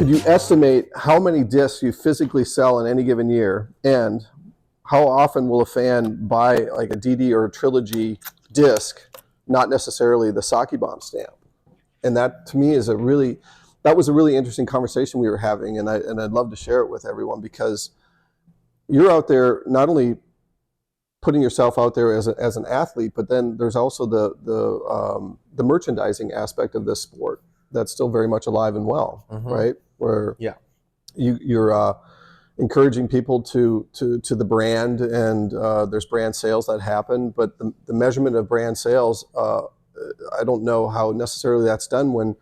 Could you estimate how many discs you physically sell in any given year, and how often will a fan buy like a DD or a trilogy disc, not necessarily the Saki Bomb stamp? And that to me is that was a really interesting conversation we were having, and I'd love to share it with everyone, because you're out there not only putting yourself out there as an athlete, but then there's also the merchandising aspect of this sport that's still very much alive and well, right? Where you're encouraging people to the brand, and there's brand sales that happen, but the measurement of brand sales, I don't know how necessarily that's done when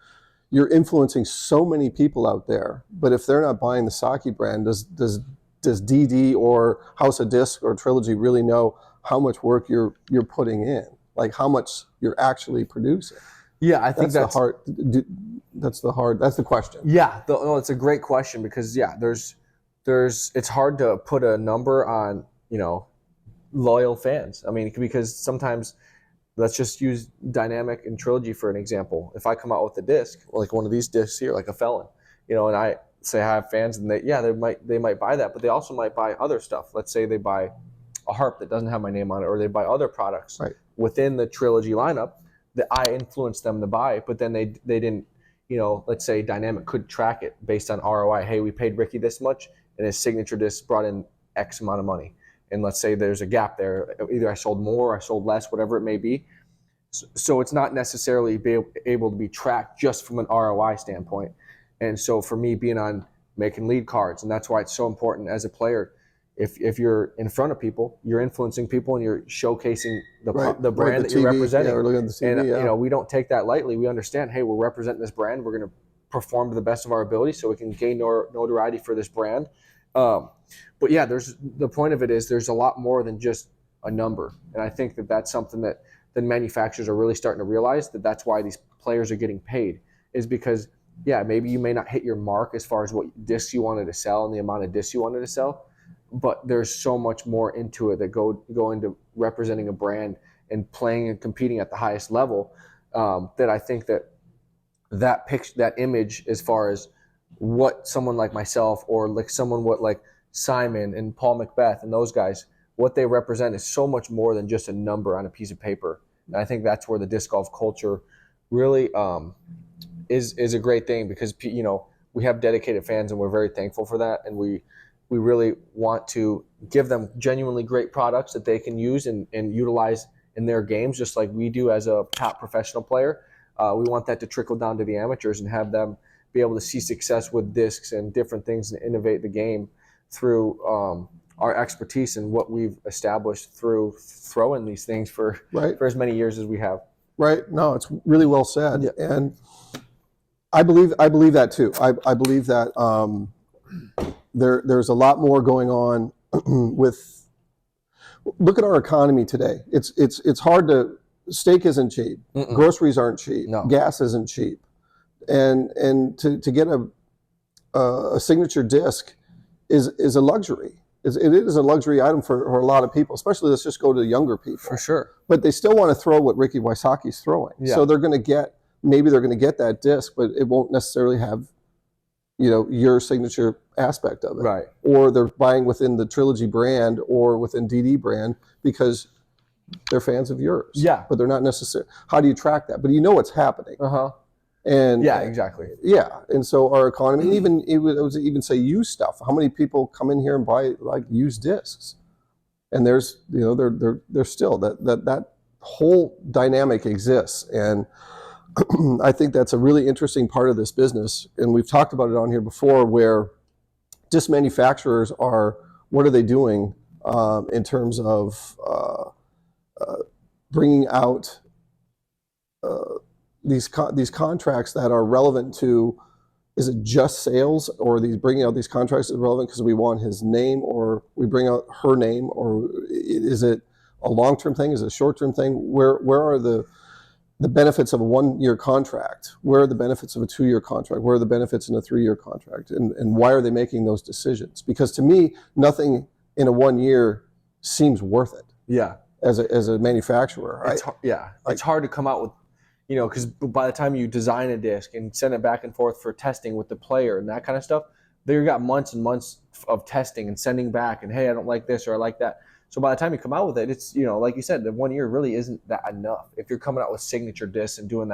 you're influencing so many people out there. But if they're not buying the Saki brand, does DD or House of Disc or Trilogy really know how much work you're putting in, like how much you're actually producing? Yeah, I think that's the question. Yeah, it's a great question, because it's hard to put a number on, loyal fans. I mean, because sometimes, let's just use Dynamic and Trilogy for an example. If I come out with a disc, like one of these discs here, like a Felon, and I say I have fans, and they might buy that, but they also might buy other stuff. Let's say they buy a harp that doesn't have my name on it, or they buy other products within the Trilogy lineup that I influenced them to buy, but then they didn't, let's say Dynamic could track it based on ROI. Hey, we paid Ricky this much, and his signature disc brought in X amount of money. And let's say there's a gap there. Either I sold more, I sold less, whatever it may be. So it's not necessarily able to be tracked just from an ROI standpoint. And so for me, being on making lead cards, and that's why it's so important as a player. If you're in front of people, you're influencing people, and you're showcasing the brand that you're representing. Or looking at the TV, and we don't take that lightly. We understand, hey, we're representing this brand. We're going to perform to the best of our ability so we can gain notoriety for this brand. But yeah, the point of it is there's a lot more than just a number, and I think that's something that the manufacturers are really starting to realize, that's why these players are getting paid, is because maybe you may not hit your mark as far as what discs you wanted to sell and the amount of discs you wanted to sell, but there's so much more into it that go into representing a brand and playing and competing at the highest level, that I think that image, as far as what someone like myself, or like someone like Simon and Paul Macbeth and those guys, what they represent is so much more than just a number on a piece of paper. And I think that's where the disc golf culture really is a great thing, because we have dedicated fans, and we're very thankful for that, and we really want to give them genuinely great products that they can use and utilize in their games, just like we do as a top professional player. We want that to trickle down to the amateurs and have them be able to see success with discs and different things and innovate the game through our expertise and what we've established through throwing these things for as many years as we have. Right. No, it's really well said. Yeah. And I believe that too. I believe that there's a lot more going on with. Look at our economy today. It's hard to. Steak isn't cheap. Mm-mm. Groceries aren't cheap. No. Gas isn't cheap. And to get a signature disc is a luxury. It is a luxury item for a lot of people, especially let's just go to the younger people. For sure. But they still want to throw what Ricky Wysocki's throwing. Yeah. So they're going to get that disc, but it won't necessarily have, your signature aspect of it. Right. Or they're buying within the Trilogy brand or within DD brand because they're fans of yours. Yeah. But they're not necessarily. How do you track that? But you know what's happening. Uh-huh. And yeah, exactly. Yeah, and so our economy, and even say used stuff. How many people come in here and buy like used discs? And there's there's still that whole dynamic exists, and I think that's a really interesting part of this business. And we've talked about it on here before, where disc manufacturers what are they doing in terms of bringing out these contracts that are relevant to, is it just sales, or are these bringing out these contracts that are relevant because we want his name, or we bring out her name, or is it a long-term thing? Is it a short-term thing? Where are the benefits of a 1-year contract? Where are the benefits of a 2-year contract? Where are the benefits in a 3-year contract? And why are they making those decisions? Because to me, nothing in a 1 year seems worth it. Yeah. As a manufacturer. It's hard to come out with, because by the time you design a disc and send it back and forth for testing with the player and that kind of stuff, they got months and months of testing and sending back and, hey, I don't like this or I like that. So by the time you come out with it, it's, like you said, the 1 year really isn't that enough if you're coming out with signature discs and doing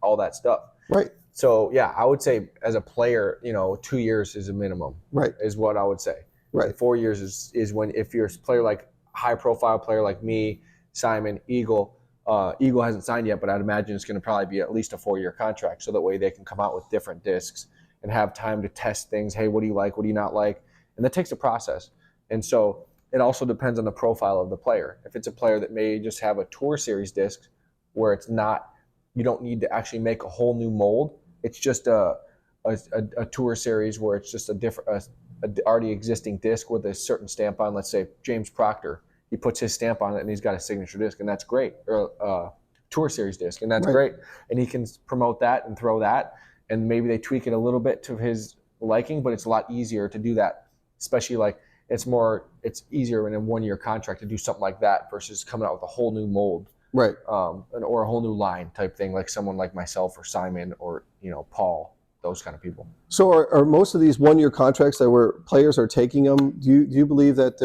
all that stuff. Right. So yeah, I would say as a player, 2 years is a minimum. Right. Is what I would say. Right. 4 years is when, if you're a player like high profile player like me, Simon, Eagle. Eagle hasn't signed yet, but I'd imagine it's going to probably be at least a 4-year contract, so that way they can come out with different discs and have time to test things. Hey, what do you like? What do you not like? And that takes a process. And so it also depends on the profile of the player. If it's a player that may just have a tour series disc where it's not, you don't need to actually make a whole new mold. It's just a tour series where it's just a already existing disc with a certain stamp on. Let's say James Proctor, he puts his stamp on it and he's got a signature disc, and that's great. Or tour series disc, and that's great. And he can promote that and throw that, and maybe they tweak it a little bit to his liking, but it's a lot easier to do that, especially like it's easier in a 1-year contract to do something like that versus coming out with a whole new mold. Right. Or a whole new line type thing, like someone like myself or Simon or Paul, those kind of people. So are most of these 1-year contracts that where players are taking them, do you believe that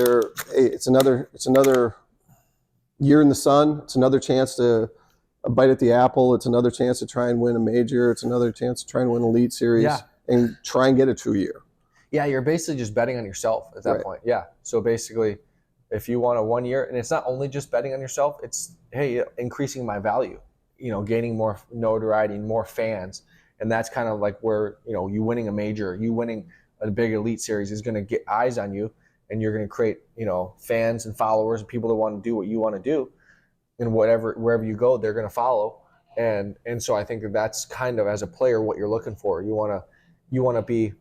it's another year in the sun, it's another chance to a bite at the apple, it's another chance to try and win a major, it's another chance to try and win an elite series, and try and get a 2-year? Yeah, you're basically just betting on yourself at that point. Yeah. So basically, if you want a 1 year, and it's not only just betting on yourself, it's, hey, increasing my value, gaining more notoriety, more fans. And that's kind of like where, you winning a major, you winning a big elite series is going to get eyes on you, and you're going to create, fans and followers and people that want to do what you want to do. And wherever you go, they're going to follow. And so I think that's kind of, as a player, what you're looking for. You want to be,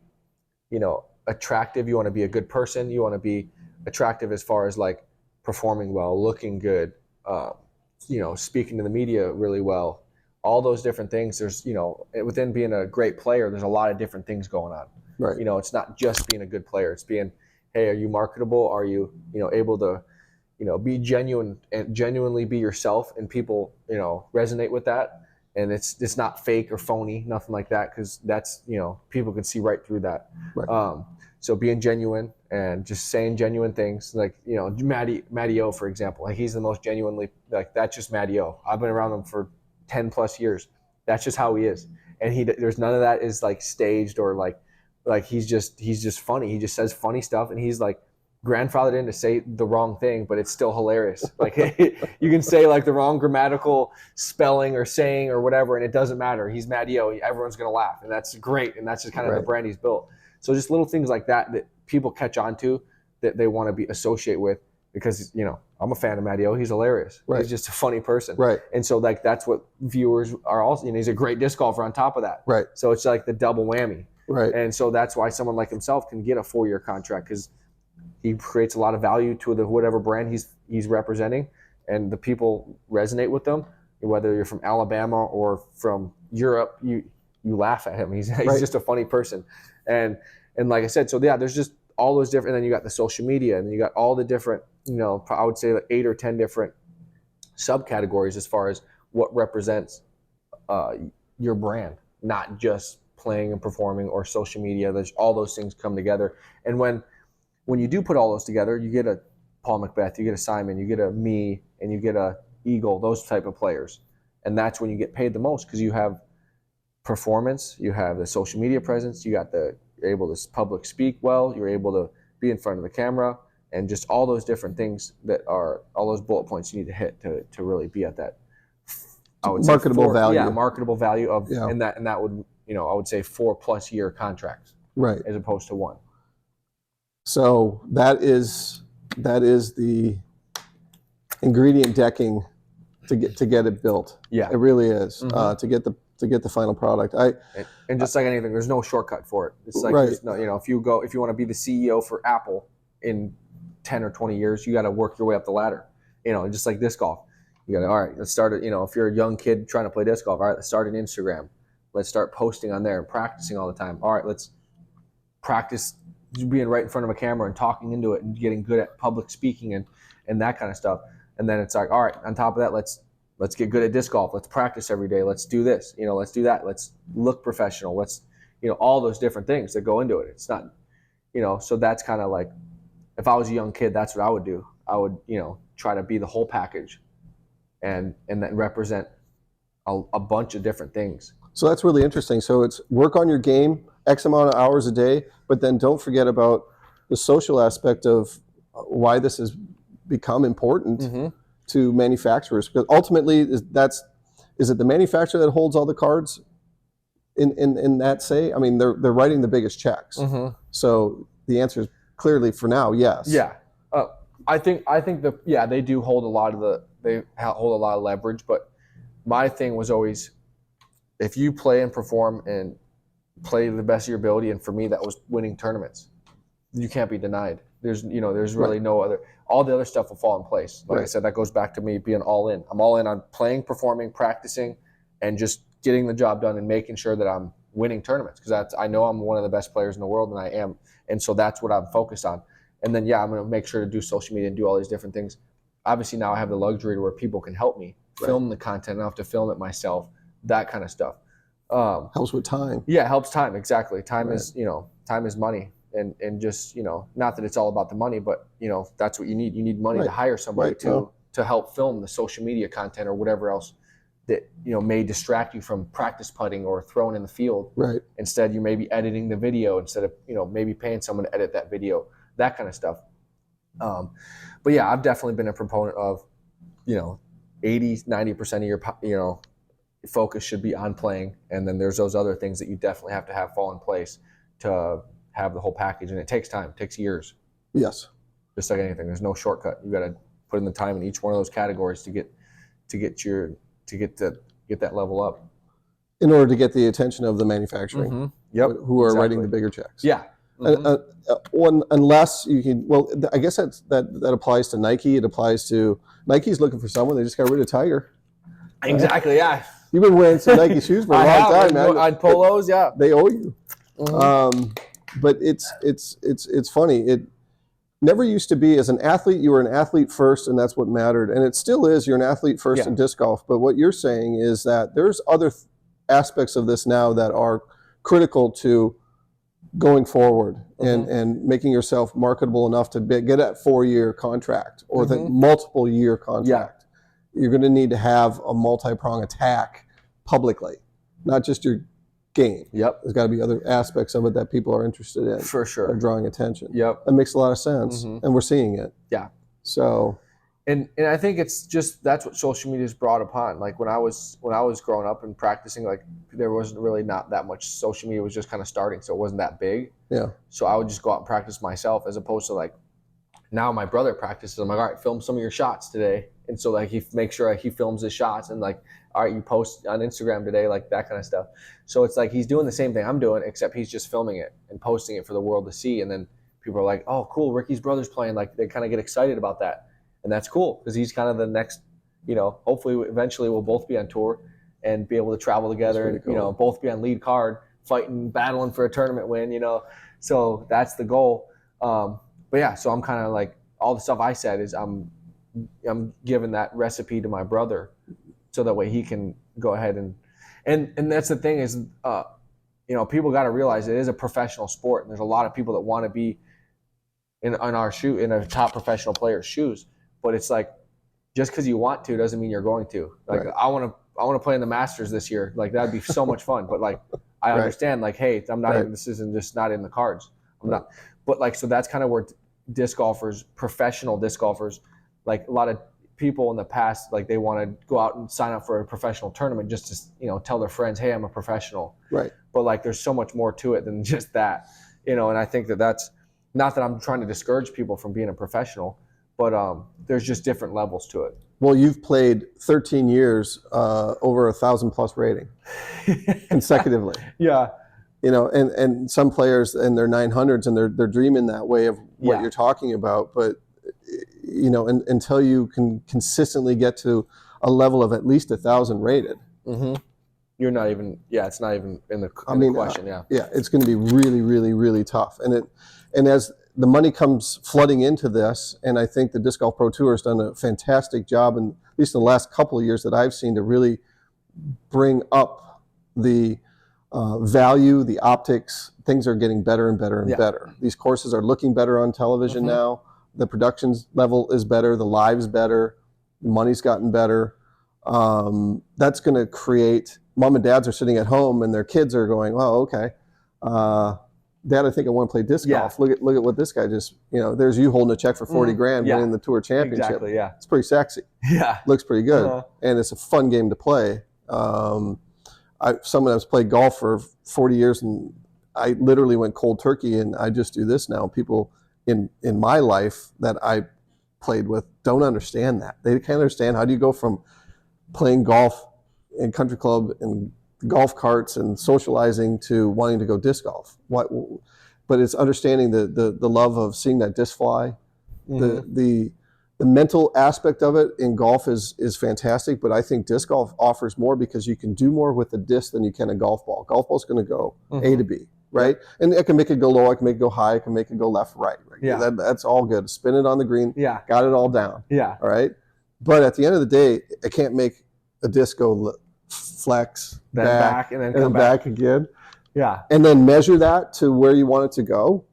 attractive. You want to be a good person. You want to be attractive as far as like performing well, looking good, speaking to the media really well, all those different things. There's, within being a great player, there's a lot of different things going on. Right. It's not just being a good player. It's being, hey, are you marketable? Are you, able to, be genuine and genuinely be yourself, and people, resonate with that. And it's not fake or phony, nothing like that, because that's, people can see right through that. Right. So being genuine and just saying genuine things, like, Matty O, for example, like he's the most genuinely, like, that's just Matty O. I've been around him for 10 plus years. That's just how he is. And there's none of that is like staged or like he's just funny. He just says funny stuff, and he's like grandfathered in to say the wrong thing, but it's still hilarious. Like you can say like the wrong grammatical spelling or saying or whatever, and it doesn't matter. He's Matty O. Everyone's going to laugh, and that's great. And that's just kind of the brand he's built. So just little things like that people catch on to, that they want to be associate with, because, I'm a fan of Matty O. He's hilarious. Right. He's just a funny person. Right. And so like that's what viewers are also, he's a great disc golfer on top of that. Right. So it's like the double whammy. Right. And so that's why someone like himself can get a 4-year contract, because he creates a lot of value to whatever brand he's representing, and the people resonate with them. Whether you're from Alabama or from Europe, you laugh at him. He's just a funny person. And like I said, so yeah, there's just all those different, and then you got the social media, and then you got all the different, I would say like 8 or 10 different subcategories as far as what represents your brand, not just playing and performing or social media. There's all those things come together. And when you do put all those together, you get a Paul Macbeth, you get a Simon, you get a me, and you get a Eagle, those type of players. And that's when you get paid the most, because you have performance, you have the social media presence, you're able to public speak well, you're able to be in front of the camera, and just all those different things that are all those bullet points you need to hit to really be at that, I would marketable value. Yeah, marketable value of, and that would, I would say 4+ year contracts, right, as opposed to 1. So that is the ingredient decking to get it built. Yeah, it really is. Mm-hmm. To get the final product. And just like anything, there's no shortcut for it. It's like, there's no, if you want to be the CEO for Apple in 10 or 20 years, you got to work your way up the ladder. Just like disc golf, you got to, all right, let's start it. If you're a young kid trying to play disc golf, all right, let's start an Instagram. Let's start posting on there and practicing all the time. All right, let's practice being right in front of a camera and talking into it and getting good at public speaking and that kind of stuff. And then it's like, all right, on top of that, let's Let's get good at disc golf. Let's practice every day. Let's do this. Let's do that. Let's look professional. Let's, all those different things that go into it. It's not, so that's kind of like, if I was a young kid, that's what I would do. I would, try to be the whole package and then represent a bunch of different things. So that's really interesting. So it's work on your game, X amount of hours a day, but then don't forget about the social aspect of why this has become important to manufacturers. Because ultimately, is it the manufacturer that holds all the cards in that say? I mean, they're writing the biggest checks. So the answer is clearly for now, yes. Yeah. I think they do hold a lot of leverage, but my thing was always, if you play and perform and play to the best of your ability, and for me that was winning tournaments, you can't be denied. There's really no other, all the other stuff will fall in place. Like I said, that goes back to me being all in. I'm all in on playing, performing, practicing, and just getting the job done and making sure that I'm winning tournaments, because I know I'm one of the best players in the world, and I am, and so that's what I'm focused on. And then I'm going to make sure to do social media and do all these different things. Obviously now I have the luxury to where people can help me film the content. I don't have to film it myself, that kind of stuff. Helps with time. Yeah, helps time, exactly. Time is money, and just, not that it's all about the money, but that's what you need. You need money to hire somebody to help film the social media content or whatever else that may distract you from practice putting or throwing in the field. Right. Instead, you may be editing the video instead of maybe paying someone to edit that video, that kind of stuff. But yeah, I've definitely been a proponent of 80-90% of your focus should be on playing, and then there's those other things that you definitely have to have fall in place to have the whole package, and it takes time, it takes years. Yes. Just like anything, there's no shortcut. You got to put in the time in each one of those categories to get that level up. In order to get the attention of the manufacturing, who are writing the bigger checks. Yeah. Unless you can, I guess that applies to Nike. It applies to Nike's looking for someone. They just got rid of Tiger. Exactly. Yeah. You've been wearing some Nike shoes for a long time, man. On polos, yeah. They owe you. But it's funny. It never used to be. As an athlete, you were an athlete first, and that's what mattered. And it still is. You're an athlete first in disc golf. But what you're saying is that there's other aspects of this now that are critical to going forward and making yourself marketable enough to get that 4-year contract or the multiple year contract. You're going to need to have a multi-prong attack publicly, not just your game. There's got to be other aspects of it that people are interested in. For sure. Are drawing attention. That makes a lot of sense, and we're seeing it. So. And I think it's just, that's what social media has brought upon. Like when I was growing up and practicing, like there wasn't really not that much. Social media was just kind of starting, so it wasn't that big. So I would just go out and practice myself, as opposed to like now my brother practices. I'm like, all right, film some of your shots today, and so like he makes sure he films his shots, and like, all right, you post on Instagram today, like that kind of stuff. So it's like he's doing the same thing I'm doing, except he's just filming it and posting it for the world to see, and then people are like, oh, cool, Ricky's brother's playing. Like they kind of get excited about that. And that's cool, because he's kind of the next, hopefully eventually we'll both be on tour and be able to travel together and, cool. Both be on lead card, fighting, battling for a tournament win, So that's the goal. But yeah, so I'm kind of like, all the stuff I said is I'm giving that recipe to my brother so that way he can go ahead and that's the thing is, people got to realize it is a professional sport, and there's a lot of people that want to be in a top professional player's shoes. But it's like, just because you want to doesn't mean you're going to. Like, I want to play in the Masters this year. Like, that'd be so much fun. But like, I understand. Like, hey, I'm not. Even, this isn't just not in the cards. I'm not. But like, so that's kind of where disc golfers, professional disc golfers, like a lot of people in the past, like they want to go out and sign up for a professional tournament just to tell their friends, hey, I'm a professional. But like, there's so much more to it than just that. And I think that's not that I'm trying to discourage people from being a professional. But there's just different levels to it. Well, you've played 13 years, over 1,000+ rating consecutively. And some players in their 900s, and they're dreaming that way of what you're talking about. But until you can consistently get to a level of at least 1,000 rated, you're not even. It's not even in the question. It's going to be really, really, really tough. And as the money comes flooding into this, and I think the Disc Golf Pro Tour has done a fantastic job, and least in the last couple of years that I've seen, to really bring up the value, the optics. Things are getting better and better and better. These courses are looking better on television now. The production level is better. The live's better. The money's gotten better. That's going to create. Mom and dads are sitting at home, and their kids are going, "Oh, okay, Dad, I think I want to play disc golf. Look at what this guy just. There's you holding a check for 40 grand, winning the tour championship. Exactly. Yeah, it's pretty sexy. Yeah, looks pretty good, and it's a fun game to play. Someone that's played golf for 40 years, and I literally went cold turkey, and I just do this now. People in my life that I played with don't understand that. They can't understand, how do you go from playing golf in country club and golf carts and socializing to wanting to go disc golf. But it's understanding the love of seeing that disc fly. The mental aspect of it in golf is fantastic, but I think disc golf offers more because you can do more with a disc than you can a golf ball. Golf ball's going to go A to B, right? And I can make it go low, I can make it go high, I can make it go left, right. Yeah. That's all good. Spin it on the green, got it all down. Yeah. All right? But at the end of the day, I can't make a disc go flex, then back and then come back again. Yeah. And then measure that to where you want it to go.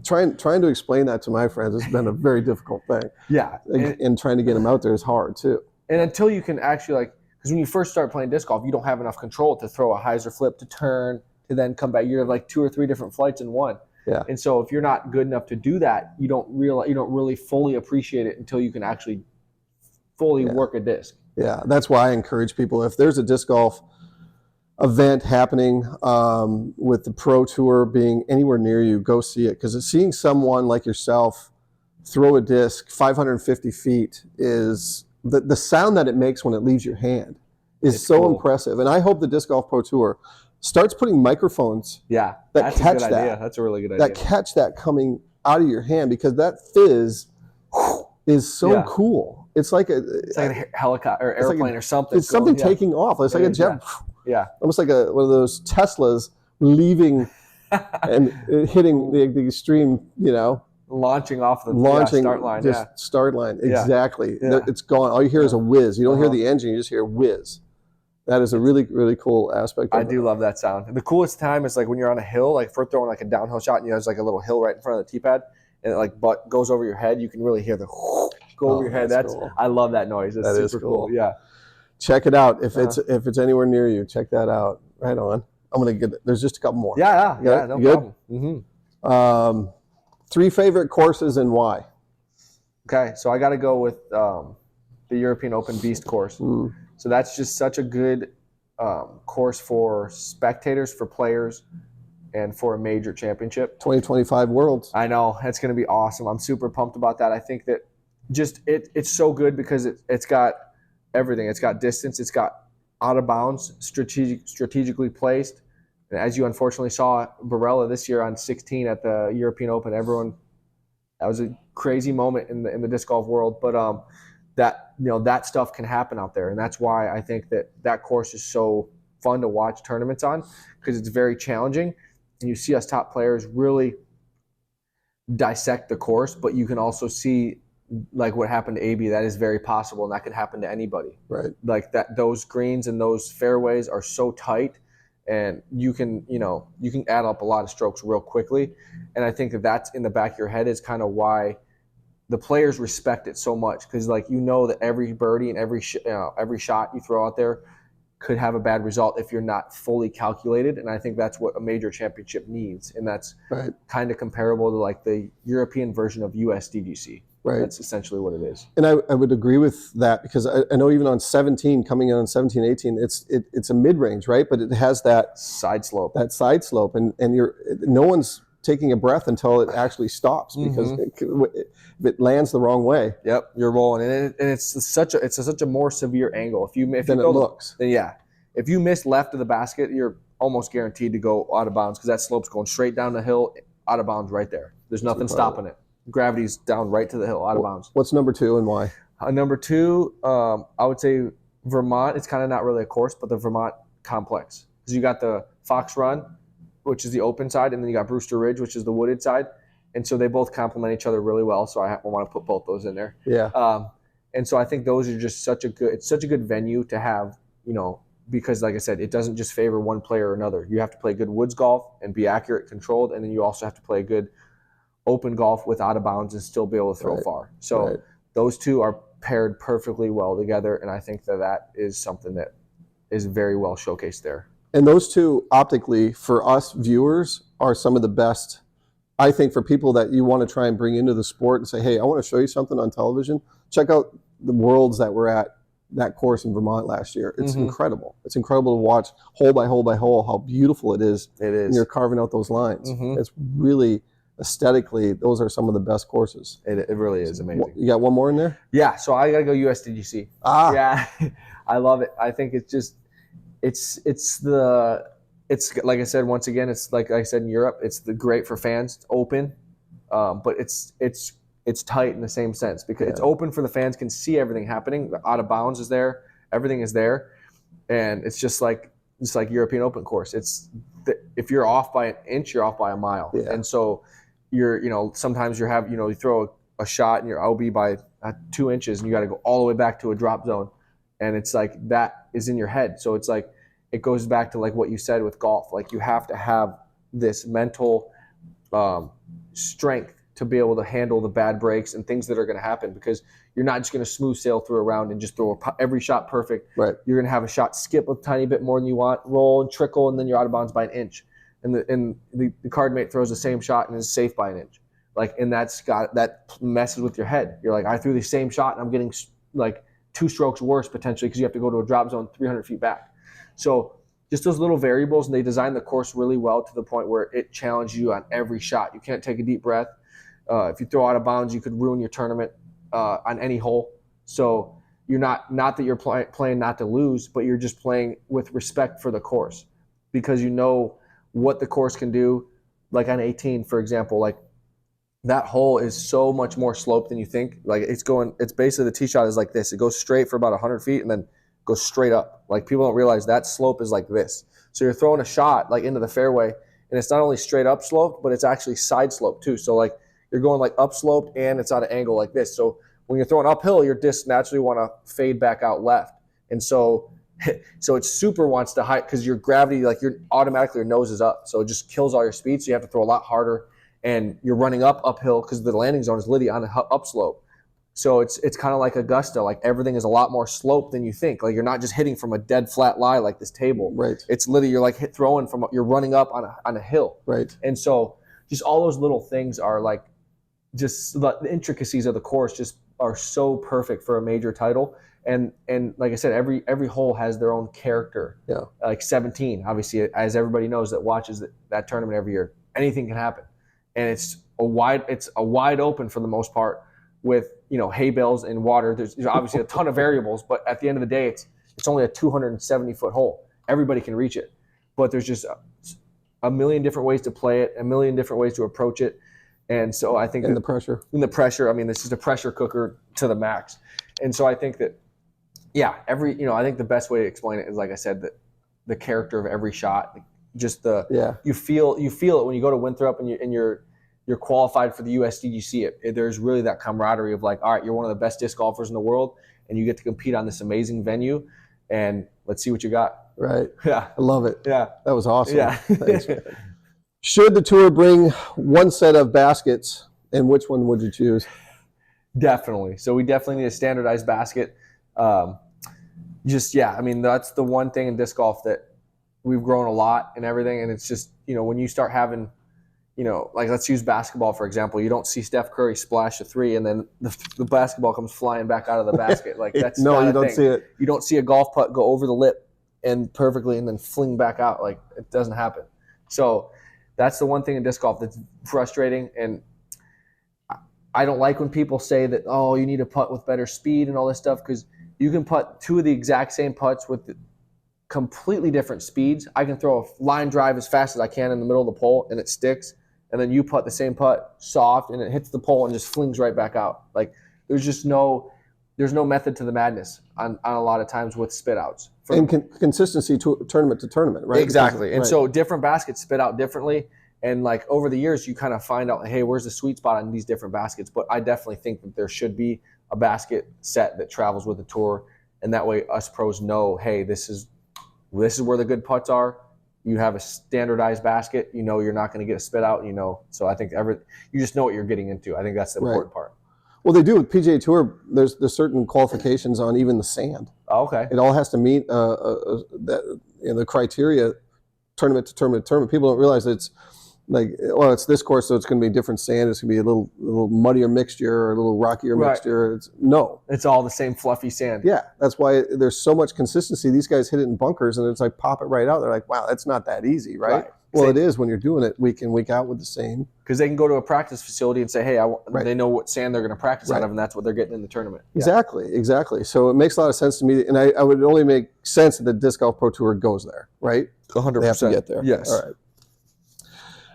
Trying to explain that to my friends has been a very difficult thing. Yeah. And trying to get them out there is hard too. And until you can actually, because when you first start playing disc golf, you don't have enough control to throw a hyzer flip, to turn, to then come back. You're like 2 or 3 different flights in one. Yeah. And so if you're not good enough to do that, you don't really fully appreciate it until you can actually fully work a disc. Yeah, that's why I encourage people, if there's a disc golf event happening with the Pro Tour being anywhere near you, go see it. Because seeing someone like yourself throw a disc 550 feet is the sound that it makes when it leaves your hand is so impressive. And I hope the Disc Golf Pro Tour starts putting microphones that catch that. Idea. That's a really good idea. That catch that coming out of your hand, because that fizz is so cool. It's like a helicopter or airplane or something. It's something taking off. It's like a jet. Yeah. Almost like one of those Teslas leaving and hitting the extreme, launching off the start line. Start line. Exactly. Yeah. It's gone. All you hear is a whiz. You don't hear the engine. You just hear whiz. That is a really, really cool aspect of it. I do love that sound. The coolest time is like when you're on a hill, like if we're throwing like a downhill shot and there's like a little hill right in front of the tee pad, and it like goes over your head, you can really hear the go over your head. That's cool. I love that noise. That's super cool. Yeah. Check it out. If it's anywhere near you, check that out. Right on. I'm gonna get it. There's just a couple more. Yeah, no problem. Mm-hmm. 3 favorite courses and why? Okay, so I got to go with the European Open Beast course. So that's just such a good course for spectators, for players, and for a major championship. 2025 Worlds. I know. That's going to be awesome. I'm super pumped about that. I think that just it's so good because it's got everything. It's got distance. It's got out of bounds, strategically placed. And as you unfortunately saw, Barella this year on 16 at the European Open, that was a crazy moment in the disc golf world. But that stuff can happen out there, and that's why I think that course is so fun to watch tournaments on, because it's very challenging, and you see us top players really dissect the course, but you can also see like what happened to AB. That is very possible, and that could happen to anybody. Right. Like that, those greens and those fairways are so tight, and you can add up a lot of strokes real quickly. And I think that's in the back of your head is kind of why the players respect it so much, because that every birdie and every shot you throw out there could have a bad result if you're not fully calculated. And I think that's what a major championship needs, and that's kind of comparable to like the European version of USDGC. Right. That's essentially what it is. And I would agree with that, because I know even on 17, coming in on 17, 18, it's a mid-range, right? But it has that side slope. And no one's taking a breath until it actually stops, because if it lands the wrong way. Yep, you're rolling, and it's such a more severe angle. If you miss left of the basket, you're almost guaranteed to go out of bounds, because that slope's going straight down the hill, out of bounds right there. There's nothing stopping it. Gravity's down right to the hill, out of bounds. What's number 2 and why? Number 2, I would say Vermont. It's kind of not really a course, but the Vermont complex, because you got the Fox Run, which is the open side, and then you got Brewster Ridge, which is the wooded side. And so they both complement each other really well. So I want to put both those in there. Yeah. And so I think those are just it's such a good venue to have, because like I said, it doesn't just favor one player or another. You have to play good woods golf and be accurate, controlled, and then you also have to play good open golf with out of bounds and still be able to throw far. So those two are paired perfectly well together, and I think that is something that is very well showcased there. And those two optically for us viewers are some of the best. I think for people that you want to try and bring into the sport and say, hey, I want to show you something on television, check out the Worlds that were at that course in Vermont last year. It's incredible. It's incredible to watch hole by hole by hole how beautiful it is. It is. And you're carving out those lines. It's really aesthetically, those are some of the best courses. It really is amazing. You got one more in there? Yeah, so I got to go USDGC. Yeah, I love it. I think it's just, it's like I said, once again, it's like I said in Europe, it's great for fans. It's open, but it's tight in the same sense because it's open for the fans can see everything happening. The out of bounds is there, everything is there, and it's just like European Open course. If you're off by an inch, you're off by a mile, and so sometimes you throw a shot and you're OB by 2 inches, and you got to go all the way back to a drop zone, and it's like that is in your head. So it's like it goes back to like what you said with golf. Like you have to have this mental strength to be able to handle the bad breaks and things that are going to happen, because you're not just going to smooth sail through a round and just throw every shot perfect. Right. You're going to have a shot skip a tiny bit more than you want, roll and trickle, and then you're out of bounds by an inch. And the card mate throws the same shot and is safe by an inch. And that messes with your head. You're like, I threw the same shot and I'm getting like 2 strokes worse potentially because you have to go to a drop zone 300 feet back. So just those little variables, and they designed the course really well to the point where it challenges you on every shot. You can't take a deep breath. If you throw out of bounds, you could ruin your tournament on any hole. So you're not that you're playing not to lose, but you're just playing with respect for the course, because you know what the course can do. Like on 18, for example, like that hole is so much more slope than you think. Like it's basically the tee shot is like this. It goes straight for about 100 feet and then goes straight up. Like people don't realize that slope is like this. So you're throwing a shot like into the fairway, and it's not only straight up slope, but it's actually side slope too. So like you're going like upslope and it's at an angle like this. So when you're throwing uphill, your disc naturally want to fade back out left. And so it super wants to hide because your gravity, like you're automatically, your nose is up. So it just kills all your speed. So you have to throw a lot harder, and you're running uphill because the landing zone is literally on an upslope. So it's kind of like Augusta. Like everything is a lot more slope than you think. Like you're not just hitting from a dead flat lie like this table. Right. It's literally you're like throwing from you're running up on a hill. Right. And so just all those little things are like just the intricacies of the course just are so perfect for a major title. And like I said, every hole has their own character. Yeah. Like 17, obviously, as everybody knows that watches that tournament every year, anything can happen, and it's a wide open for the most part with hay bales and water. There's obviously a ton of variables, but at the end of the day, it's only a 270-foot hole. Everybody can reach it, but there's just a million different ways to play it, a million different ways to approach it. And so I think the pressure, I mean, this is a pressure cooker to the max. And so I think that, I think the best way to explain it is, like I said, that the character of every shot, just you feel it when you go to Winthrop and you're qualified for the USDGC. There's really that camaraderie of like, all right, you're one of the best disc golfers in the world, and you get to compete on this amazing venue, and let's see what you got. Right. Yeah. I love it. Yeah. That was awesome. Yeah. Thanks. Should the tour bring one set of baskets, and which one would you choose? Definitely. So we definitely need a standardized basket. I mean, that's the one thing in disc golf that we've grown a lot and everything. And it's just, when you start having, like let's use basketball, for example, you don't see Steph Curry splash a 3 and then the basketball comes flying back out of the basket. Like that's no, you don't see it. You don't see a golf putt go over the lip and perfectly and then fling back out. Like it doesn't happen. So that's the one thing in disc golf that's frustrating. And I don't like when people say that, oh, you need to putt with better speed and all this stuff, because you can putt 2 of the exact same putts with completely different speeds. I can throw a line drive as fast as I can in the middle of the pole and it sticks, and then you putt the same putt soft and it hits the pole and just flings right back out. Like there's no method to the madness on a lot of times with spit outs. And consistency to tournament to tournament, right? Exactly. And so different baskets spit out differently. And like over the years, you kind of find out, hey, where's the sweet spot on these different baskets? But I definitely think that there should be a basket set that travels with the tour, and that way us pros know, hey, this is where the good putts are. You have a standardized basket. You know you're not going to get a spit out. You know, so I think you just know what you're getting into. I think that's the important part. Well, they do with PGA Tour. There's certain qualifications on even the sand. Oh, okay. It all has to meet the criteria, tournament to tournament to tournament. People don't realize that it's like, well, it's this course, so it's going to be different sand. It's going to be a little muddier mixture or a little rockier mixture. It's all the same fluffy sand. Yeah, that's why there's so much consistency. These guys hit it in bunkers, and it's like pop it right out. They're like, wow, that's not that easy, right? Well, it is when you're doing it week in, week out with the same. Because they can go to a practice facility and say, hey, they know what sand they're going to practice out of, and that's what they're getting in the tournament. Exactly. So it makes a lot of sense to me, and I would only make sense that the Disc Golf Pro Tour goes there, right? 100%. They have to get there. Yes. All right.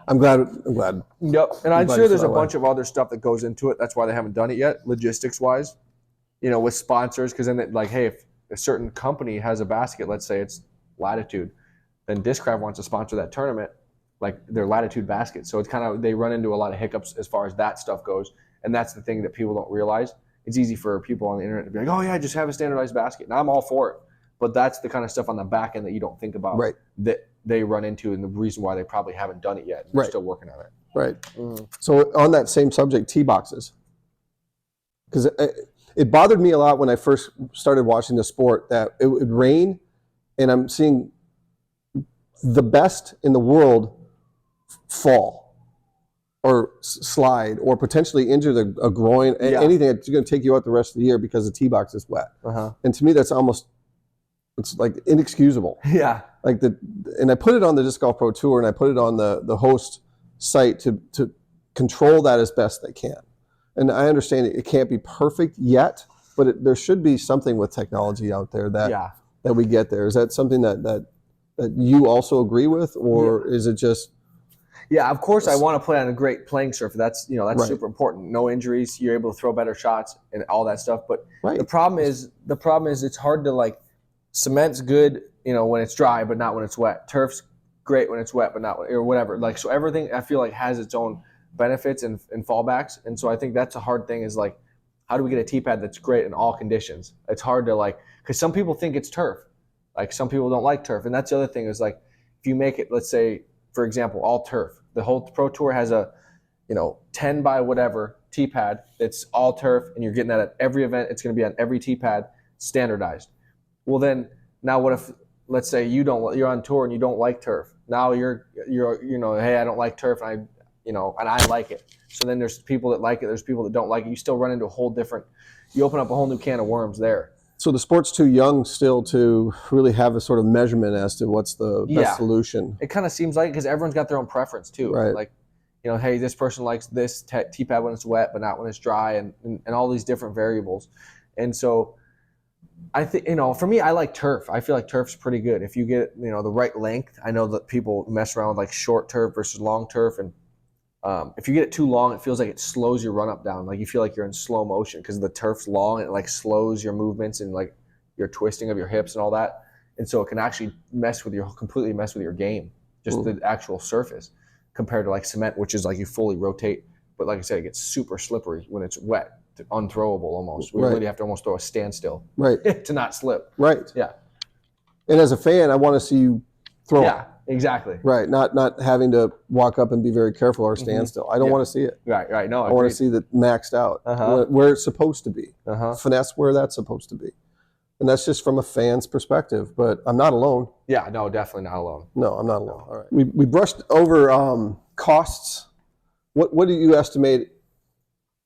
I'm glad. Yep. And I'm sure there's a bunch of other stuff that goes into it. That's why they haven't done it yet, logistics-wise. You know, with sponsors, because then, hey, if a certain company has a basket, let's say it's Latitude, then Discraft wants to sponsor that tournament, like their Latitude basket. So it's kind of, they run into a lot of hiccups as far as that stuff goes. And that's the thing that people don't realize. It's easy for people on the internet to be like, oh yeah, just have a standardized basket. And I'm all for it. But that's the kind of stuff on the back end that you don't think about that they run into, and the reason why they probably haven't done it yet. They're still working on it. Right. So on that same subject, tee boxes. Because it bothered me a lot when I first started watching the sport that it would rain, and I'm seeing the best in the world fall or slide or potentially injure a groin, anything that's going to take you out the rest of the year because the tee box is wet. And to me, that's almost, it's like inexcusable. Yeah. Like and I put it on the Disc Golf Pro Tour, and I put it on the host site to control that as best they can. And I understand it can't be perfect yet, but there should be something with technology out there that we get there. Is that something that you also agree with, or is it just? Yeah, of course I want to play on a great playing surface. That's super important. No injuries, you're able to throw better shots and all that stuff. But the problem is it's hard to, like, cement's good, when it's dry, but not when it's wet. Turf's great when it's wet, but not or whatever. Like, so everything I feel like has its own benefits and fallbacks. And so I think that's a hard thing, is like, how do we get a tee pad that's great in all conditions? It's hard to, because some people think it's turf. Like, some people don't like turf. And that's the other thing, is like, if you make it, let's say, for example, all turf, the whole Pro Tour has a 10 by whatever tee pad that's all turf, and you're getting that at every event. It's going to be on every tee pad, standardized. Well, then now what if, let's say, you're on tour and you don't like turf. Now you're hey, I don't like turf, and I like it. So then there's people that like it, there's people that don't like it. You still run into you open up a whole new can of worms there. So the sport's too young still to really have a sort of measurement as to what's the best solution. It kind of seems like, because everyone's got their own preference too. Right. Like, hey, this person likes this tee pad when it's wet, but not when it's dry, and all these different variables. And so I think, for me, I like turf. I feel like turf's pretty good. If you get, the right length. I know that people mess around with like short turf versus long turf. And if you get it too long, it feels like it slows your run up down. Like, you feel like you're in slow motion because the turf's long, and it like slows your movements and like your twisting of your hips and all that. And so it can actually completely mess with your game, just the actual surface, compared to like cement, which is like you fully rotate. But like I said, it gets super slippery when it's wet. Unthrowable almost. We really have to almost throw a standstill to not slip. Right. Yeah. And as a fan, I want to see you throw. Yeah, exactly. Right. Not having to walk up and be very careful or stand still. I don't want to see it. Right. No, I want to see that maxed out where it's supposed to be. Finesse where that's supposed to be. And that's just from a fan's perspective. But I'm not alone. Yeah. No, definitely not alone. No, I'm not alone. All right. We brushed over costs. What do you estimate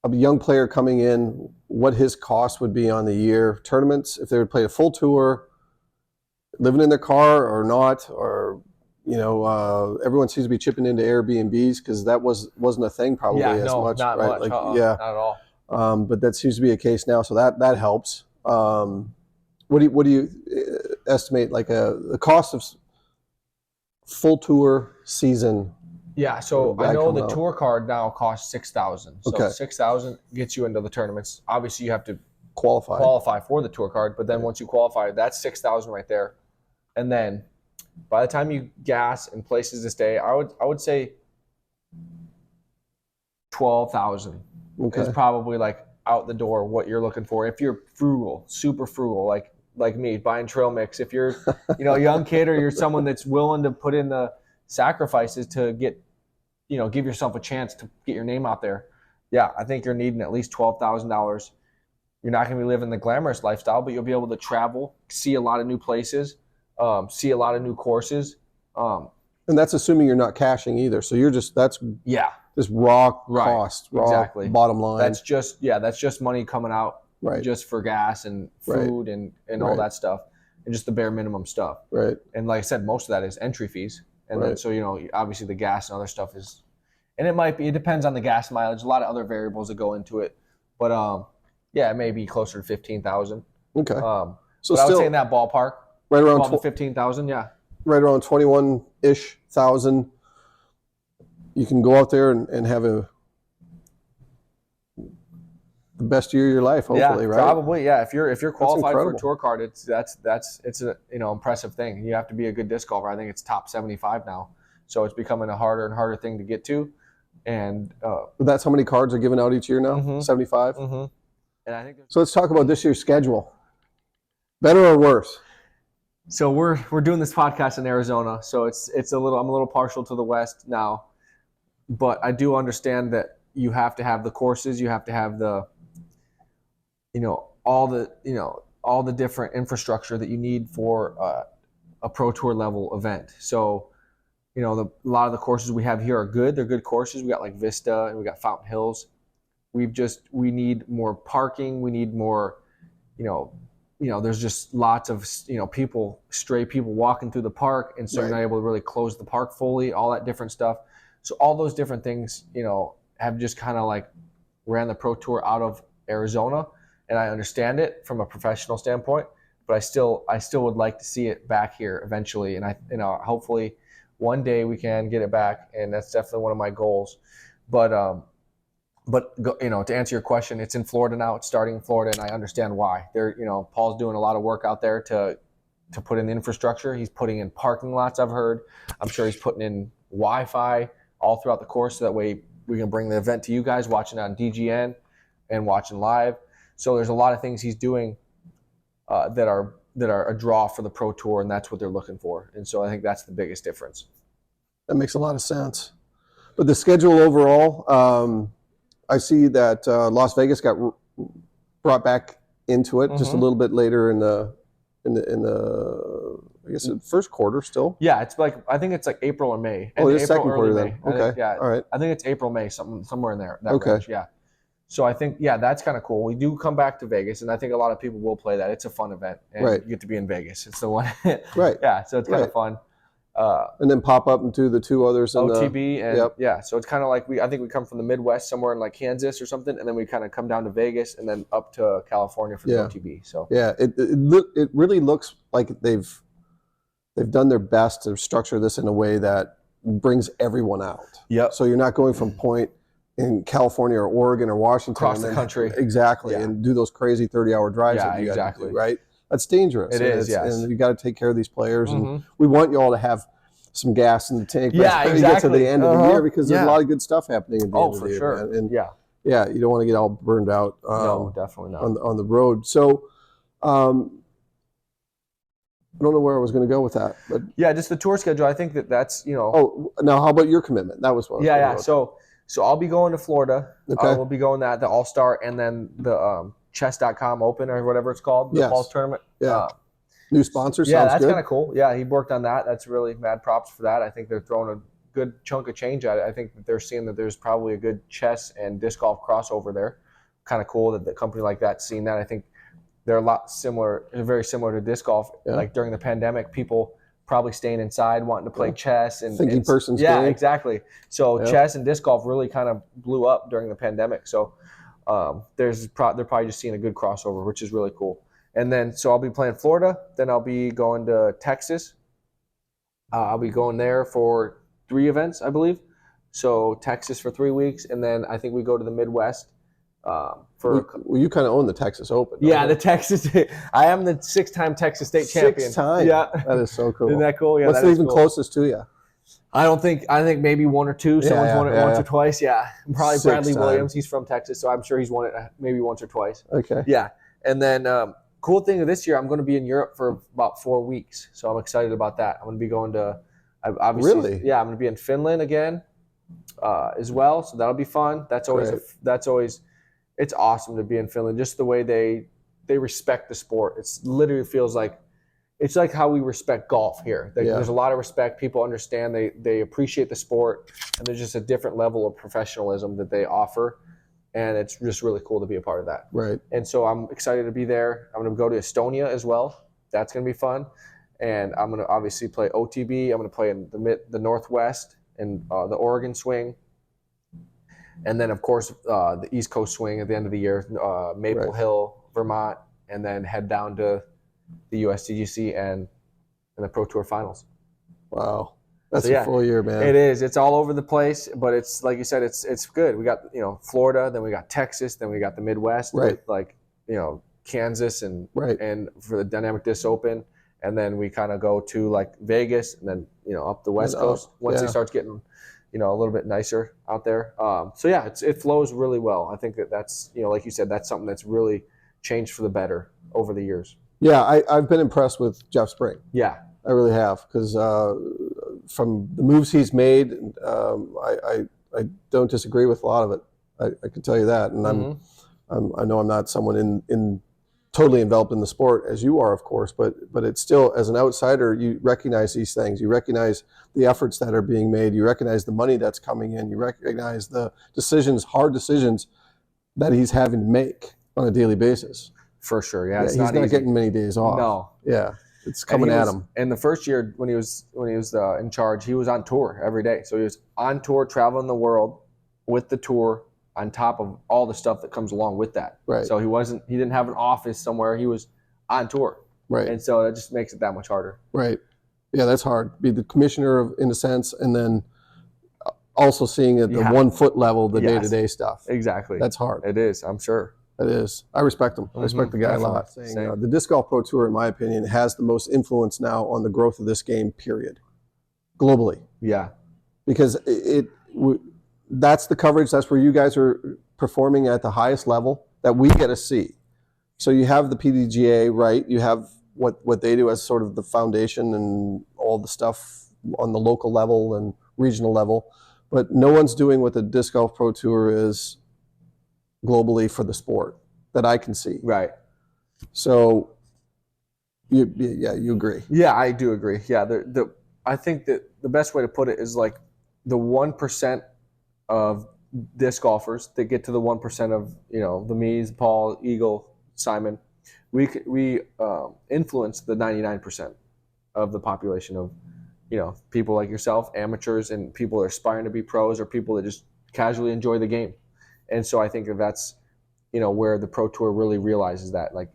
a young player coming in, what his cost would be on the year? Tournaments, if they would play a full tour, living in their car or not, or everyone seems to be chipping into Airbnbs because that wasn't a thing probably much. Not right? much. Not at all. But that seems to be a case now, so that helps. What do you estimate, like the cost of full tour season? Yeah, so I know the tour card now costs $6,000. So $6,000 gets you into the tournaments. Obviously, you have to qualify for the tour card, but then once you qualify, that's $6,000 right there. And then by the time you gas and places to stay, I would say $12,000 is probably like out the door what you're looking for. If you're frugal, super frugal, like me, buying trail mix. If you're, a young kid or you're someone that's willing to put in the sacrifices to get, give yourself a chance to get your name out there. Yeah, I think you're needing at least $12,000. You're not going to be living the glamorous lifestyle, but you'll be able to travel, see a lot of new places, see a lot of new courses. And that's assuming you're not cashing either. So you're just just raw cost, raw exactly. bottom line. That's just money coming out just for gas and food and all that stuff, and just the bare minimum stuff. Right. And like I said, most of that is entry fees. And then so obviously the gas and other stuff is, and it depends on the gas mileage, a lot of other variables that go into it. But it may be closer to 15,000. Okay. So I would say in that ballpark, right around 15,000. Yeah. Right around 21-ish thousand. You can go out there and have the best year of your life, hopefully, right? Probably, yeah. If you're qualified for a tour card, it's a impressive thing. You have to be a good disc golfer. I think it's top 75 now, so it's becoming a harder and harder thing to get to. And that's how many cards are given out each year now. 75. Mm-hmm. And I think so. Let's talk about this year's schedule. Better or worse? So we're doing this podcast in Arizona, so I'm a little partial to the West now, but I do understand that you have to have the courses, you have to have the, all the different infrastructure that you need for a pro tour level event. So, a lot of the courses we have here are good. They're good courses. We got like Vista and we got Fountain Hills. We need more parking. We need more, there's just lots of, stray people walking through the park. And so you're not able to really close the park fully, all that different stuff. So all those different things, have just kind of like ran the pro tour out of Arizona. And I understand it from a professional standpoint, but I still would like to see it back here eventually. And hopefully one day we can get it back. And that's definitely one of my goals. But to answer your question, it's in Florida now. It's starting in Florida, and I understand why. Paul's doing a lot of work out there to put in the infrastructure. He's putting in parking lots, I've heard. I'm sure he's putting in Wi-Fi all throughout the course, so that way we can bring the event to you guys watching on DGN and watching live. So there's a lot of things he's doing that are a draw for the pro tour, and that's what they're looking for. And so I think that's the biggest difference. That makes a lot of sense. But the schedule overall. I see that Las Vegas got brought back into it just a little bit later in the I guess the first quarter still. Yeah, it's I think it's like April or May. It's second quarter then. Okay. All right. I think it's April, May, somewhere in there. That range, yeah. So I think that's kind of cool. We do come back to Vegas, and I think a lot of people will play that. It's a fun event, and you get to be in Vegas. It's the one. Right. Yeah. So it's kind of fun. And then pop up into the two others in OTB and so it's kind of like I think we come from the Midwest somewhere in like Kansas or something, and then we kind of come down to Vegas and then up to California for the OTB. So it really looks like they've done their best to structure this in a way that brings everyone out. Yep. So you're not going from point in California or Oregon or Washington across the country and do those crazy 30-hour drives that you got to do, right? That's dangerous. It is, yes. And you got to take care of these players, and we want you all to have some gas in the tank. By the time you get to the end of the year, because there's a lot of good stuff happening at the end of the year. Sure. And you don't want to get all burned out. No, definitely not on the road. So, I don't know where I was going to go with that, but just the tour schedule. I think that's Oh, now how about your commitment? That was what. So I'll be going to Florida. Okay. We'll be going to the All-Star and then the chess.com Open or whatever it's called, the Falls tournament. Yeah. New sponsor. Yeah, sounds that's good. kind of cool. Yeah, he worked on that. That's really mad props for that. I think they're throwing a good chunk of change at it. I think that they're seeing that there's probably a good chess and disc golf crossover there. Kind of cool that the company like that's seen that. I think they're very similar to disc golf. Yeah. Like during the pandemic, people probably staying inside wanting to play chess and thinking person's yeah, game. Exactly. So chess and disc golf really kind of blew up during the pandemic. So they're probably just seeing a good crossover, which is really cool. And then, so I'll be playing Florida. Then I'll be going to Texas. I'll be going there for 3 events, I believe. So Texas for 3 weeks, and then I think we go to the Midwest for. Well, you kind of own the Texas Open. Yeah, the Texas. I am the 6-time Texas state champion. 6 times. Yeah, that is so cool. Isn't that cool? Yeah, what's that the is even cool. closest to you? I think maybe one or two. Someone's won it once or twice. Yeah, probably 6 Bradley times. Williams. He's from Texas, so I'm sure he's won it maybe once or twice. Okay. Yeah, and then cool thing of this year, I'm going to be in Europe for about 4 weeks, so I'm excited about that. I'm going to be going to, obviously, Really? yeah, I'm going to be in Finland again as well, so that'll be fun. That's always it's awesome to be in Finland. Just the way they respect the sport. It's literally feels like it's like how we respect golf here. There's a lot of respect. People understand. They appreciate the sport, and there's just a different level of professionalism that they offer, and it's just really cool to be a part of that. Right. And so I'm excited to be there. I'm going to go to Estonia as well. That's going to be fun, and I'm going to obviously play OTB. I'm going to play in the Northwest and the Oregon swing, and then of course the East Coast swing at the end of the year, Maple Hill, Vermont, and then head down to the USDGC and the Pro Tour Finals. Wow, that's a full year, man. It is. It's all over the place, but it's like you said, it's good. We got Florida, then we got Texas, then we got the Midwest, right? Like Kansas and and for the Dynamic Disc Open, and then we kind of go to like Vegas, and then up the West Coast once it starts getting a little bit nicer out there. So yeah, it flows really well. I think that's like you said, that's something that's really changed for the better over the years. Yeah, I've been impressed with Jeff Spring. Yeah, I really have, because from the moves he's made, I don't disagree with a lot of it. I can tell you that, and I know I'm not someone in totally enveloped in the sport as you are, of course, but it's still, as an outsider, you recognize these things. You recognize the efforts that are being made. You recognize the money that's coming in. You recognize the hard decisions that he's having to make on a daily basis. For sure, yeah. He's not getting many days off. No. Yeah, it's coming at him. And the first year when he was in charge, he was on tour every day. So he was on tour, traveling the world with the tour, on top of all the stuff that comes along with that. Right. So he didn't have an office somewhere. He was on tour. Right. And so that just makes it that much harder. Right. Yeah, that's hard. Be the commissioner in a sense, and then also seeing at the 1 foot level the day-to-day stuff. Exactly. That's hard. It is, I'm sure. It is. I respect him. I respect the guy a lot. The Disc Golf Pro Tour, in my opinion, has the most influence now on the growth of this game, period. Globally. Yeah. Because that's the coverage. That's where you guys are performing at the highest level that we get to see. So you have the PDGA, right? You have what they do as sort of the foundation and all the stuff on the local level and regional level. But no one's doing what the Disc Golf Pro Tour is globally for the sport that I can see. Right. So, you agree? Yeah, I do agree. Yeah, I think that the best way to put it is like the 1% of disc golfers that get to the 1% of the me's, Paul, Eagle, Simon. We influence the 99% of the population of people like yourself, amateurs, and people that are aspiring to be pros, or people that just casually enjoy the game. And so I think that's, where the Pro Tour really realizes that, like,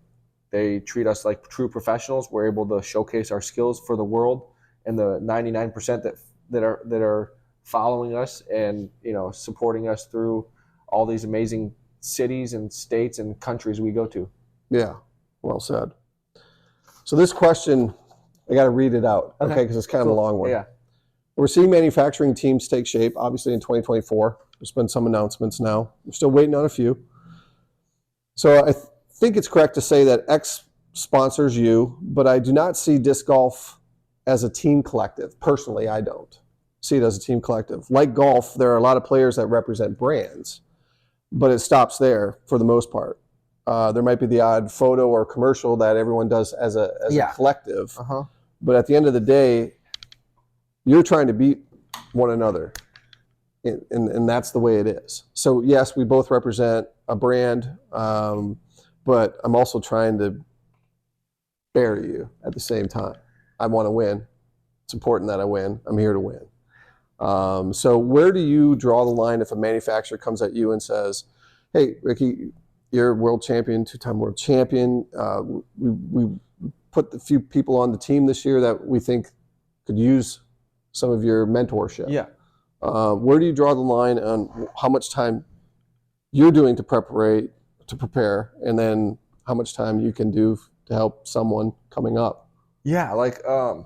they treat us like true professionals. We're able to showcase our skills for the world, and the 99% that are following us and supporting us through all these amazing cities and states and countries we go to. Yeah, well said. So this question, I got to read it out, okay? Because it's kind of a long one. Yeah. We're seeing manufacturing teams take shape, obviously, in 2024. There's been some announcements now. We're still waiting on a few. So I think it's correct to say that X sponsors you, but I do not see disc golf as a team collective. Personally, I don't see it as a team collective. Like golf, there are a lot of players that represent brands, but it stops there for the most part. There might be the odd photo or commercial that everyone does as a collective. But at the end of the day, you're trying to beat one another. And that's the way it is. So yes, we both represent a brand, but I'm also trying to bury you at the same time. I want to win. It's important that I win. I'm here to win. So where do you draw the line if a manufacturer comes at you and says, hey, Ricky, you're world champion, two-time world champion. We put a few people on the team this year that we think could use some of your mentorship. Yeah. Where do you draw the line on how much time you're doing to prepare, and then how much time you can do to help someone coming up? Yeah, like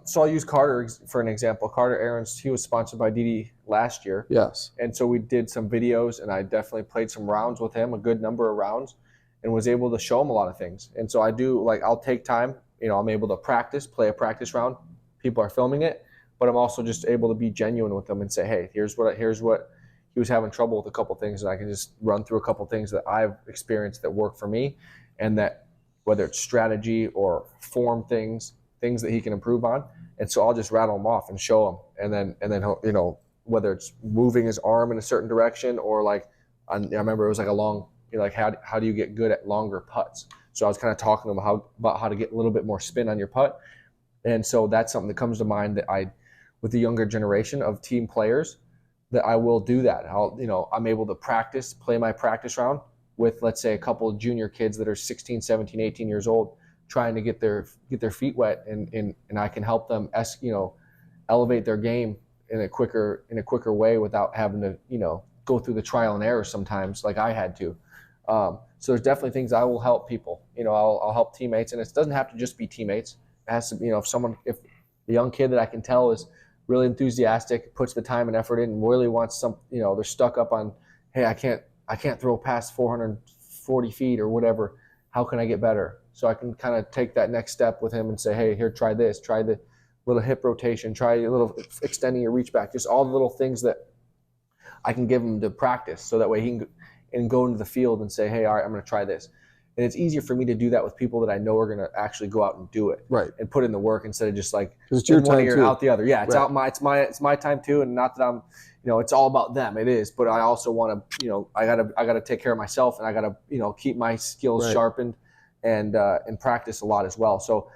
so I'll use Carter for an example. Carter Aarons, he was sponsored by DD last year, Yes. and so we did some videos, and I definitely played some rounds with him, a good number of rounds, and was able to show him a lot of things. And so I do like I'll take time, I'm able to practice, play a practice round. People are filming it, but I'm also just able to be genuine with them and say, hey, here's what he was having trouble with a couple things, and I can just run through a couple things that I've experienced that work for me, and that whether it's strategy or form things that he can improve on. And so I'll just rattle him off and show him, and then he'll, whether it's moving his arm in a certain direction or like I remember it was like a long, like how do you get good at longer putts? So I was kind of talking to him about how to get a little bit more spin on your putt, and so that's something that comes to mind that with the younger generation of team players, that I will do that. I'm able to play my practice round with, let's say, a couple of junior kids that are 16, 17, 18 years old, trying to get their feet wet, and I can help them elevate their game in a quicker way without having to go through the trial and error sometimes like I had to. So there's definitely things I will help people. I'll help teammates, and it doesn't have to just be teammates. It has to, if a young kid that I can tell is really enthusiastic, puts the time and effort in, and really wants they're stuck up on, hey, I can't throw past 440 feet or whatever. How can I get better? So I can kind of take that next step with him and say, hey, here, try this, try the little hip rotation, try a little extending your reach back, just all the little things that I can give him to practice, so that way he can go into the field and say, hey, all right, I'm going to try this. And it's easier for me to do that with people that I know are going to actually go out and do it, Right. and put in the work, instead of just like It's your in one time ear too. out the other. Yeah, it's Right. it's my time too, and not that I'm, it's all about them. It is, but I also want to, I gotta take care of myself, and I gotta, keep my skills Right. sharpened, and practice a lot as well. So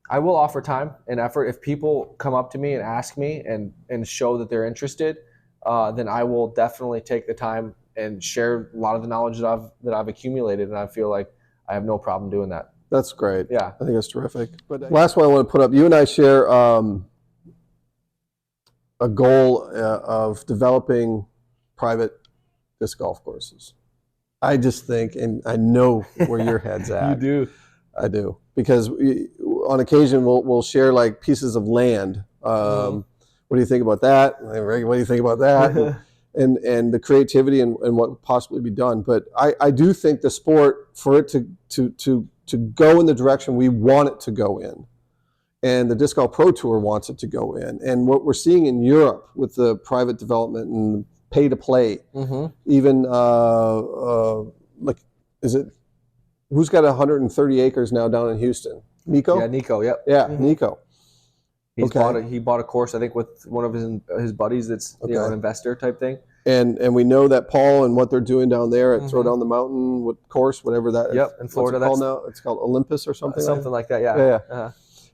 I will offer time and effort. If people come up to me and ask me and show that they're interested, then I will definitely take the time and share a lot of the knowledge that I've accumulated, and I feel like I have no problem doing that. That's great. Yeah. I think that's terrific. But last one I want to put up, you and I share a goal of developing private disc golf courses. I just think, and I know where your head's at. You do. I do, because on occasion we'll share like pieces of land. What do you think about that? What do you think about that? and the creativity and what could possibly be done. But I do think the sport, for it to go in the direction we want it to go in, and the Disc Golf Pro Tour wants it to go in, and what we're seeing in Europe with the private development and pay to play, even like, is it, who's got 130 acres now down in Houston? Nico? Yeah, Nico. Yep. Yeah, Nico. He bought a course, I think, with one of his buddies that's an investor type thing. And we know that Paul and what they're doing down there at Throw Down the Mountain course, whatever that. Yep, in Florida. What's it called now? It's called Olympus or something. Something like that. Yeah. Yeah. Uh-huh.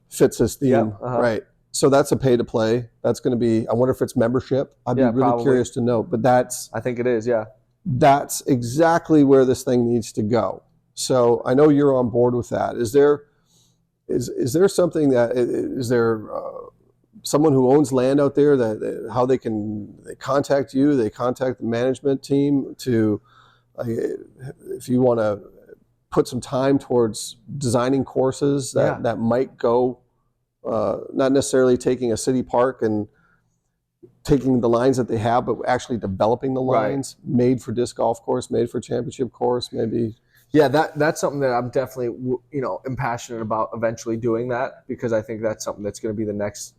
Fits his theme, Yep, right? So that's a pay to play. That's going to be. I wonder if it's membership. I'd be really probably. Curious to know. But I think it is. Yeah. That's exactly where this thing needs to go. So I know you're on board with that. Is there something that is there someone who owns land out there that how they contact you, they contact the management team to if you want to put some time towards designing courses that might go not necessarily taking a city park and taking the lines that they have, but actually developing the lines made for disc golf course, made for championship course, maybe. Yeah, that's something that I'm definitely am passionate about eventually doing that, because I think that's something that's going to be the next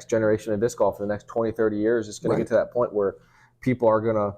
generation of disc golf for the next 20, 30 years. It's going to get to that point where people are going to,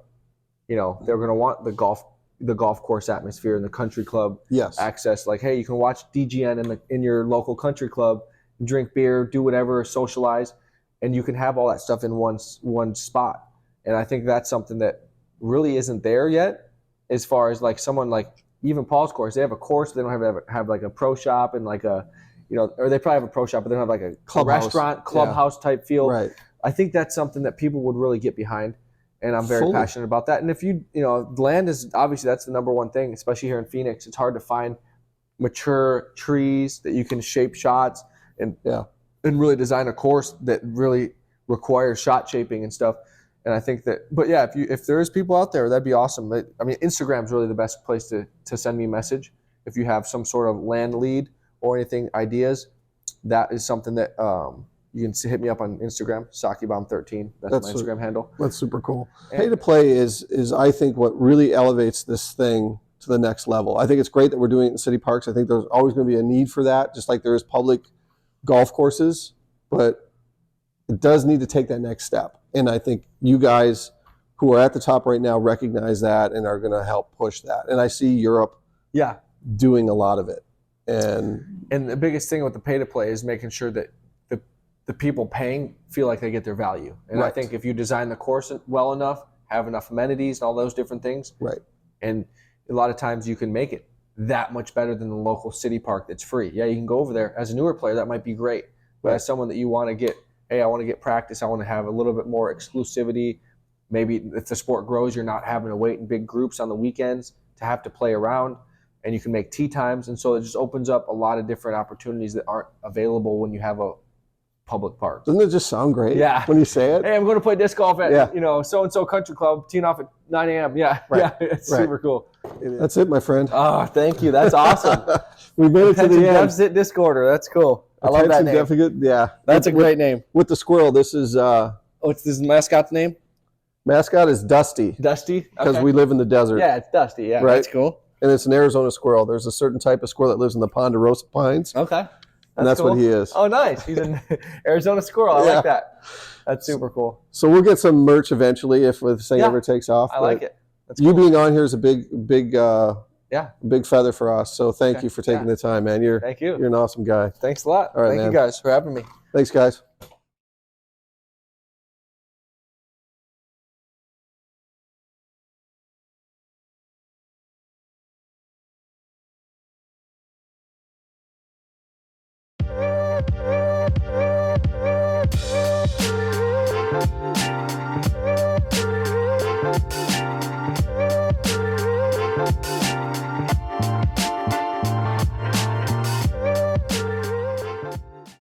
they're going to want the golf course atmosphere and the country club access. Like, hey, you can watch DGN in your local country club, drink beer, do whatever, socialize, and you can have all that stuff in one spot. And I think that's something that really isn't there yet, as far as like someone like even Paul's course. They have a course, they don't have like a pro shop and like a, or they probably have a pro shop, but they don't have like a restaurant, clubhouse type feel. Right. I think that's something that people would really get behind, and I'm very passionate about that. And if land is obviously, that's the number one thing, especially here in Phoenix. It's hard to find mature trees that you can shape shots and really design a course that really requires shot shaping and stuff. And I think that, but yeah, if there is people out there, that'd be awesome. I mean, Instagram's really the best place to send me a message if you have some sort of land lead or anything, ideas. that is something that you can hit me up on Instagram, SockyBomb13. That's my Instagram handle. That's super cool. Pay to play is I think what really elevates this thing to the next level. I think it's great that we're doing it in city parks. I think there's always going to be a need for that, just like there is public golf courses, but it does need to take that next step. And I think you guys who are at the top right now recognize that and are going to help push that. And I see Europe doing a lot of it. And the biggest thing with the pay to play is making sure that the people paying feel like they get their value. And I think if you design the course well enough, have enough amenities and all those different things, and a lot of times you can make it that much better than the local city park that's free. Yeah, you can go over there. As a newer player, that might be great. But as someone that you want to get, hey, I want to get practice, I want to have a little bit more exclusivity. Maybe if the sport grows, you're not having to wait in big groups on the weekends to have to play around, and you can make tee times. And so it just opens up a lot of different opportunities that aren't available when you have a public park. Doesn't it just sound great when you say it? Hey, I'm going to play disc golf at so-and-so country club, teeing off at 9 a.m. Yeah, it's super cool. That's it, my friend. Oh, thank you. That's awesome. We made it to the end. Deficit disc order. That's cool. I love that name. Deficit, yeah. That's a great name. With the squirrel, this is... what's this mascot's name? Mascot is Dusty. Dusty? Because we live in the desert. Yeah, it's Dusty. Yeah, that's cool. And it's an Arizona squirrel. There's a certain type of squirrel that lives in the Ponderosa Pines. Okay. And that's cool. What he is. Oh, nice. He's an Arizona squirrel. I like that. That's super cool. So we'll get some merch eventually if this thing ever takes off. I like it. That's you cool. being on here is a big feather for us. So thank you for taking the time, man. You're an awesome guy. Thanks a lot. All right, Thank you guys for having me. Thanks, guys.